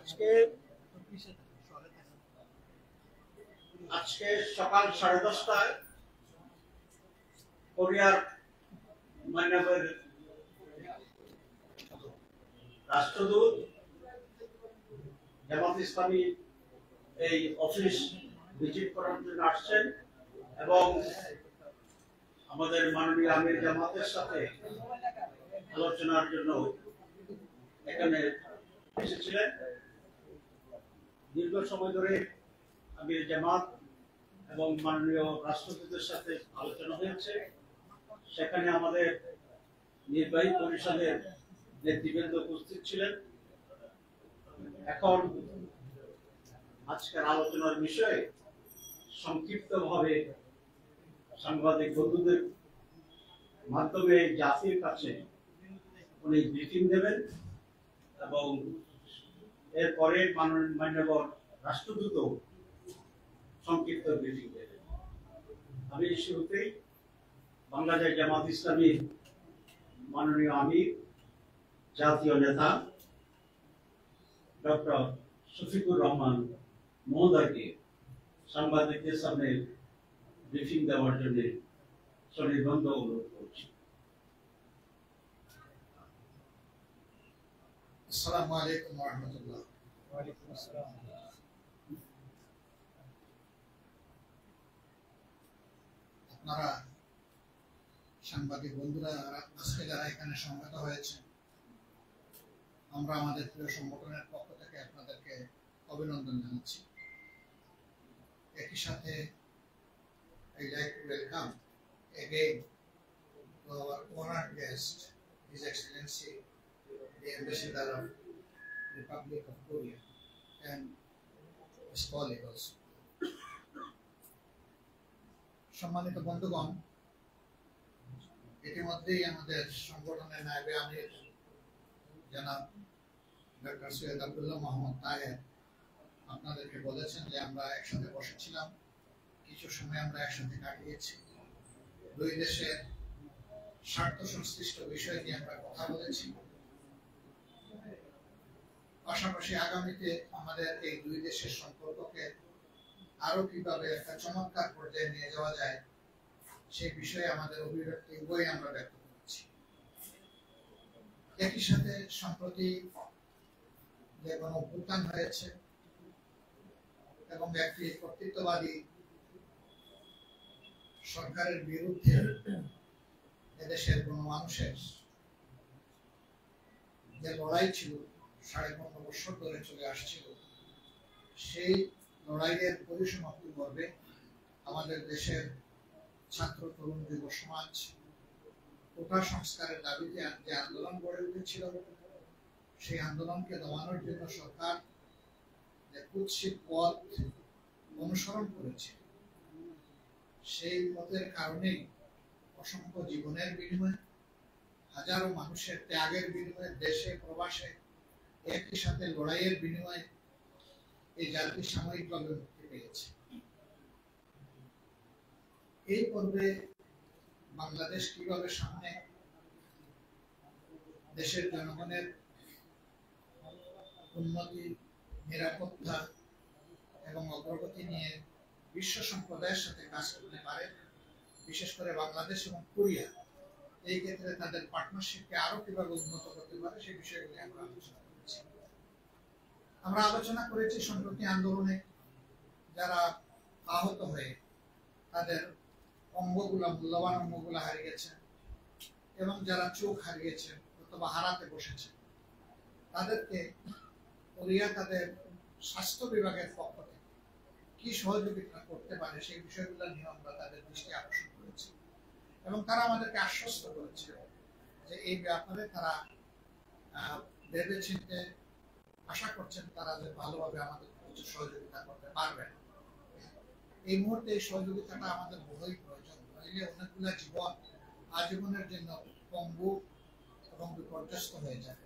আজকে সকাল 10:30টায় কোরিয়ার মান্যবর রাষ্ট্রদূত জামাত ইসলামী এই অফিস ভিজিট করার জন্য আসছেন এবং আমাদের মাননীয় আমির জামাতের সাথে আলোচনার জন্য এখানে এসেছিলেন। দীর্ঘ সময় ধরে আমির জামাত এবং মাননীয় রাষ্ট্রদূতের সাথে আলোচনা হয়েছে। সেখানে আমাদের নির্বাহী পরিষদের নেতৃবৃন্দ উপস্থিত ছিলেন। এখন আজকের আলোচনার বিষয়ে সংক্ষিপ্তভাবে সাংবাদিক বন্ধুদের মাধ্যমে জাতির কাছে উনি ব্রিফিং দেবেন এবং এরপরে মাননীয় রাষ্ট্রদূত সংক্ষিপ্ত ব্রিফিং দেবেন। আমি শুরুতেই বাংলাদেশ জামাত ইসলামীর মাননীয় আমির জাতীয় নেতা ডক্টর শফিকুর রহমান মহোদয়কে সাংবাদিকদের সামনে ব্রিফিং দেওয়ার জন্য সনির্বন্ধ অনুরোধ করছি। আসসালামু আলাইকুম ওয়া রাহমাতুল্লাহ। ওয়া আলাইকুম আসসালাম। আপনারা সাংবাদিক বন্ধুরা আজকে যারা এখানে সমবেত হয়েছেন, আমরা আমাদের প্রিয় সংগঠনের পক্ষ থেকে আপনাদেরকে অভিনন্দন জানাচ্ছি। একই সাথে I like to welcome again to our honored guest, His Excellency the Ambassador of Republic of Korea and his colleague also. সম্মানিত বন্ধুগণ, ইতিমধ্যেই আমাদের সংগঠনের নায়েবে আমির জনাব ডক্টর সৈয়দ আব্দুল্লাহ মোহাম্মদ তাহের আপনাদেরকে বলেছেন যে আমরা একসাথে বসেছিলাম, কিছু সময় আমরা একসাথে কাটিয়েছি, দুই দেশের স্বার্থ সংশ্লিষ্ট বিষয় নিয়ে আমরা কথা বলেছি। পাশাপাশি আগামীতে আমাদের এই দুই দেশের সম্পর্ককে আরো কিভাবে একটা চমৎকার পর্যায়ে নিয়ে যাওয়া যায় সেই বিষয়ে আমাদের অভিব্যক্তি উভয় আমরা ব্যক্ত করেছি। একই সাথে সম্প্রতি যে গণঅভ্যুত্থান হয়েছে এবং একটি কর্তৃত্ববাদী সরকারের বিরুদ্ধে এদেশের গণমানুষের যে লড়াই ছিল 15.5 বছর ধরে চলে আসছিল, সেই লড়াইয়ের পরিসমাপ্তি পর্বে আমাদের দেশের ছাত্র তরুণ যুব সমাজ কোটা সংস্কারের দাবিতে যে আন্দোলন গড়ে উঠেছিল, সেই আন্দোলনকে দমানোর জন্য সরকার যে কুৎসিত পথ অনুসরণ করেছে, সেই পথের কারণেই অসংখ্য জীবনের বিনিময়ে, হাজারো মানুষের ত্যাগের বিনিময়ে, দেশে প্রবাসে একই সাথে লড়াইয়ের বিনিময়ে এই জাতি সাময়িকভাবে মুক্তি পেয়েছে। এই পর্বে বাংলাদেশ কিভাবে সামনে দেশের জনগণের উন্নতি, নিরাপত্তা এবং অগ্রগতি নিয়ে বিশ্ব সম্প্রদায়ের সাথে কাজ করতে পারে, বিশেষ করে বাংলাদেশ এবং কোরিয়া এই ক্ষেত্রে তাদের পার্টনারশিপকে আরো কিভাবে উন্নত করতে পারে সেই বিষয়গুলি আমরা আলোচনা করেছি। আমরা আলোচনা করেছি সম্প্রতি আন্দোলনে যারা আহত হয়ে তাদের অঙ্গগুলা, মূল্যবান অঙ্গগুলা হারিয়েছেন এবং যারা চোখ হারিয়েছেন অথবা হারাতে বসেছেন, তাদেরকে কোরিয়া তাদের স্বাস্থ্য বিভাগের পক্ষ থেকে কি সহযোগিতা করতে পারে সেই বিষয়গুলো নিয়ে আমরা তাদের দৃষ্টি আকর্ষণ করেছি এবং তারা আমাদেরকে আশ্বস্ত করেছে যে এই ব্যাপারে তারা ভেবে চিন্তে আশা করছেন তারা যে ভালোভাবে আমাদের কিছু সহযোগিতা করতে পারবেন। এই মুহূর্তে এই সহযোগিতাটা আমাদের বড়ই প্রয়োজন, নইলে অনেকগুলো জীবন আজীবনের জন্য পঙ্গু এবং বিপর্যস্ত হয়ে যাবে।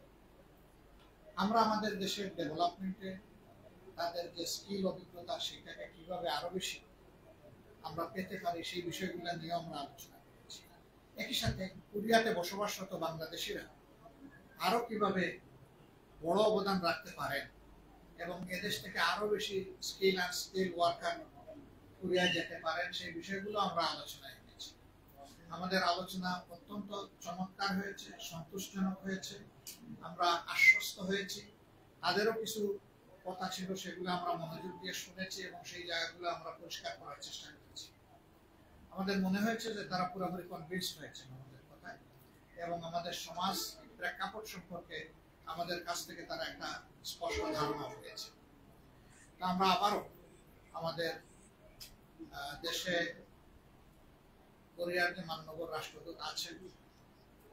আমরা আমাদের দেশের ডেভেলপমেন্টে তাদের যে স্কিল, অভিজ্ঞতা, সেটাকে কিভাবে আরো বেশি আমরা পেতে পারি সেই বিষয়গুলো নিয়ে আমরা আলোচনা করেছি। একই সাথে কোরিয়াতে বসবাসরত বাংলাদেশিরা আরো কিভাবে বড় অবদান রাখতে পারেন এবং এদেশ থেকে আরো বেশি স্কিল ওয়ার্কার কোরিয়া যেতে পারেন সেই বিষয়গুলো আমরা আলোচনায় এনেছি। আমাদের আলোচনা অত্যন্ত চমৎকার হয়েছে, সন্তোষজনক হয়েছে, আমরা আশ্বস্ত হয়েছি। তাদেরও কিছু কথা ছিল, সেগুলো আমরা মনোযোগ দিয়ে শুনেছি এবং সেই জায়গাগুলো আমরা পরিষ্কার করার চেষ্টা করেছি। আমাদের মনে হয়েছে যে তারা পুরোপুরি কনভিন্সড হয়েছেন আমাদের কথায় এবং আমাদের সমাজ প্রেক্ষাপট সম্পর্কে আমাদের কাছ থেকে তারা একটা স্পষ্ট ধারণা পেয়েছে। আমরা আবারও আমাদের দেশে কোরিয়ার যে মাননীয় রাষ্ট্রদূত আছেন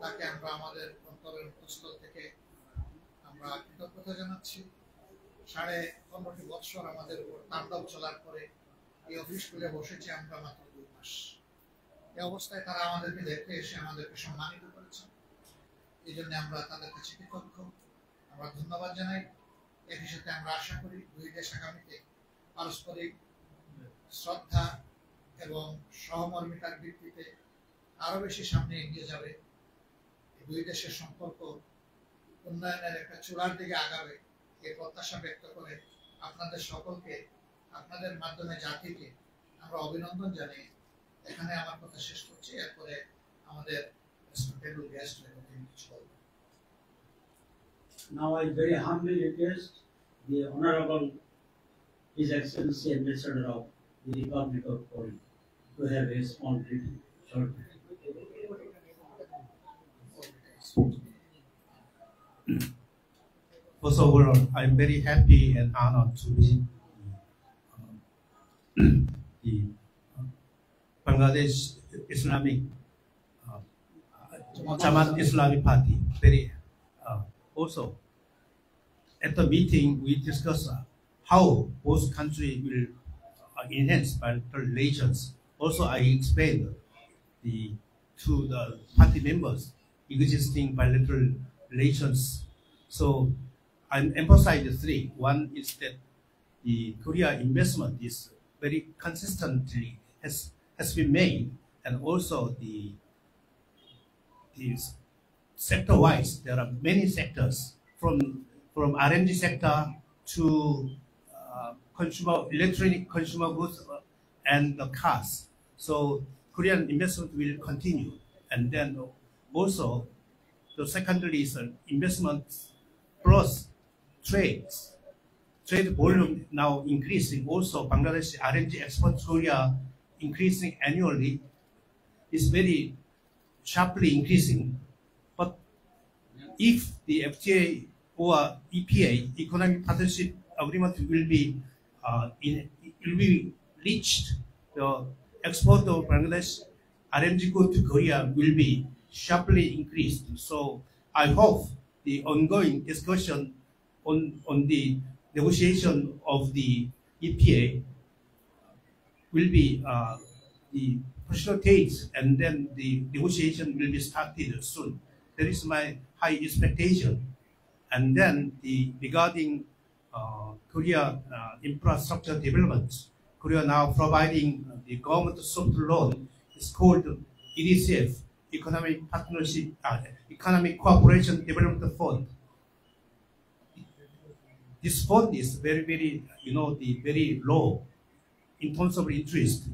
তাকে আমরা আমাদের অন্তরের অন্তঃস্থল থেকে আমরা কৃতজ্ঞতা জানাচ্ছি। 15.5 বছর আমাদের উপর তাণ্ডব চলার পরে এই অফিস খুলে বসেছি আমরা মাত্র 2 মাস। এই অবস্থায় তারা আমাদেরকে দেখতে এসে আমাদেরকে সম্মানিত করেছেন, এই জন্য আমরা তাদের কাছে কৃতজ্ঞ, আমরা ধন্যবাদ জানাই। একই সাথে আমরা আশা করি দুই দেশ আগামীতে পারস্পরিক শ্রদ্ধা এবং সহমর্মিতার ভিত্তিতে আরো বেশি সামনে এগিয়ে যাবে। দুই দেশের সম্পর্ক উন্নয়নের একটা চূড়ার দিকে আগাবে এই প্রত্যাশা ব্যক্ত করে আপনাদের সকলকে, আপনাদের মাধ্যমে জাতিকে আমরা অভিনন্দন জানিয়ে এখানে আমার কথা শেষ করছি। এরপরে আমাদের রেসপেক্টেবল গেস্ট কিছু বলবেন। Now I very humbly request the Honorable His Excellency Ambassador of the Republic of Korea to have a small briefing, short briefing. First of all, I'm very happy and honored to be the Bangladesh Islamic Jamaat Islamic Party. Also, at the meeting, we discussed how both countries will enhance bilateral relations. Also, I explained to the party members existing bilateral relations. So, I emphasize the three. One is that the Korea investment is very consistently has been made, and also the sector-wise, there are many sectors from R&D sector to electronic consumer goods and the cars. So Korean investment will continue, and then also the secondary is investment plus trade volume now increasing. Also Bangladesh R&D export to Korea increasing annually is very sharply increasing. But if the FTA or EPA, Economic Partnership Agreement, will be reached, the export of Bangladesh R&D good to Korea will be sharply increased. So I hope the ongoing discussion on the negotiation of the EPA will be the facilitated, and then the negotiation will be started soon. That is my high expectation. And then regarding Korea infrastructure development, Korea now providing the government soft loan. It's called EDCF, Economic Partnership, Economic Cooperation Development Fund. This fund is very, very low in terms of interest,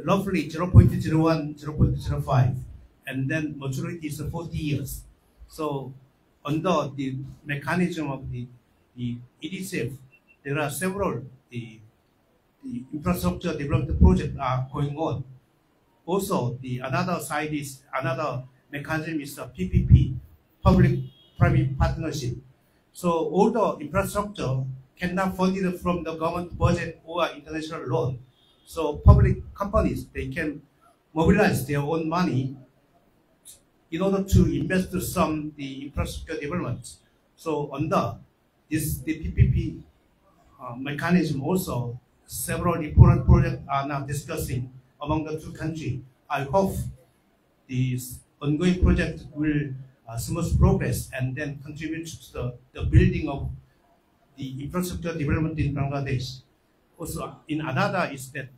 roughly 0.01, 0.05, and then maturity is 40 years. So under the mechanism of the EDCF, there are several the infrastructure development projects are going on. Also, another side is another mechanism is PPP, public-private partnership. So all the infrastructure cannot funded from the government budget or international loan. So public companies, they can mobilize their own money in order to invest some the infrastructure development. So under the PPP mechanism, also several important projects are now discussing among the two countries. I hope this ongoing project will smooth progress and then contribute to the building of the infrastructure development in Bangladesh. Also, in another is that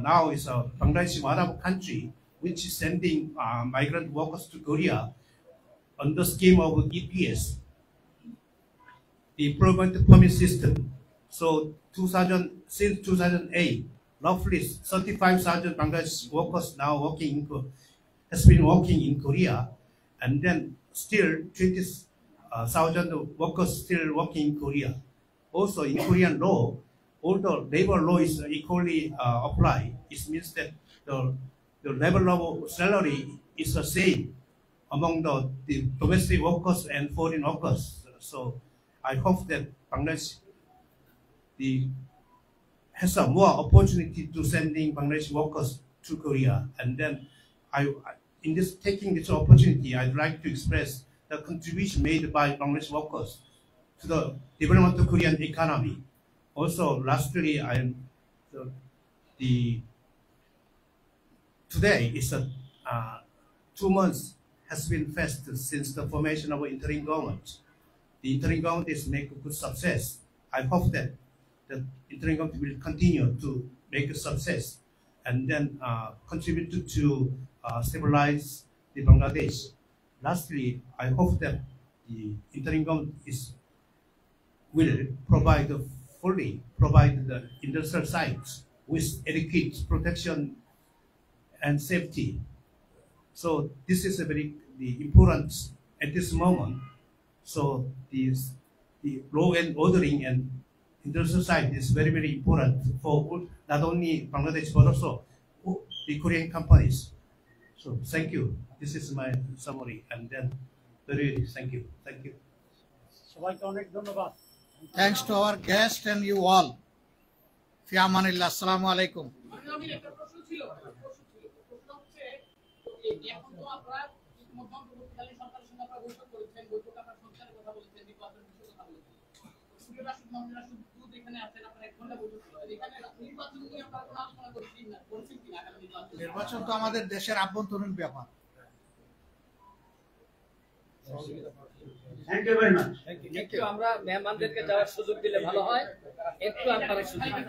now is Bangladesh is one of the country which is sending migrant workers to Korea on the scheme of EPS. the employment permit system. So since 2008, roughly 35,000 Bangladesh workers now has been working in Korea, and then still 20,000 workers still working in Korea. Also in Korean law, although labor law is equally applied, it means that the level of salary is the same among the domestic workers and foreign workers. So I hope that Bangladesh has a more opportunity to sending Bangladeshi workers to Korea. And then taking this opportunity, I'd like to express the contribution made by Bangladeshi workers to the development of Korean economy. Also, lastly, today is 2 months has been passed since the formation of interim government. The interim government is making good success. I hope that the interim government will continue to make a success and then contribute to stabilize the Bangladesh. Lastly, I hope that the interim government will fully provide the industrial sites with adequate protection and safety. So this is the important at this moment. So the law and ordering and industrial side is very, very important for not only Bangladesh but also the Korean companies. So thank you. This is my summary, and then very thank you. Thank you. Thanks to our guest and you all. Fi amanillah. Assalamu alaikum. নির্বাচন তো আমাদের দেশের আভ্যন্তরীণ ব্যাপার। Thank you very much. একটু আমরা মেহমানদেরকে যাওয়ার সুযোগ দিলে ভালো হয়। একটু আপনারা সুযোগ দিন।